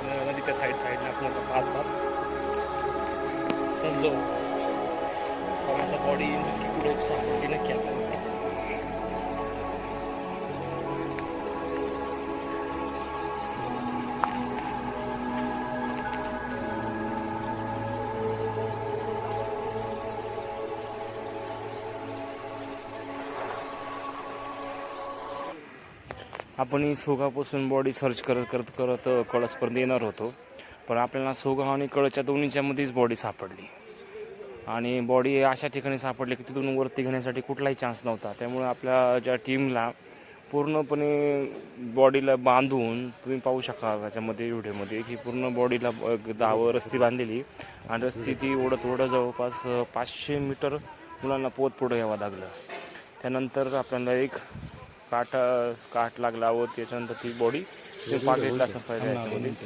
नदीच्या साईडने आपण आता पाहतात समजो कोणाचा बॉडी नक्की कुठे सापडली नक्की आपल्याला. आपण सोगापासून बॉडी सर्च करत कळसपर्यंत येणार होतो, पण आपल्याला सोगाव आणि कळसच्या दोन्हीच्या मध्येच बॉडी सापडली. आणि बॉडी अशा ठिकाणी सापडली की तिथून वरती घेण्यासाठी कुठलाही चान्स नव्हता. त्यामुळे आपल्या ज्या टीमला पूर्णपणे बॉडीला बांधून, तुम्ही पाहू शकाल त्याच्यामध्ये व्हिडिओमध्ये की पूर्ण बॉडीला रस्सी बांधलेली आणि रस्सी ती ओढत जवळपास 500 मीटर मुलांना पोत पुढं यावं लागलं. त्यानंतर आपल्याला एक काठ लागला व त्याच्यानंतर ती बॉडी पाकिटला सापडली.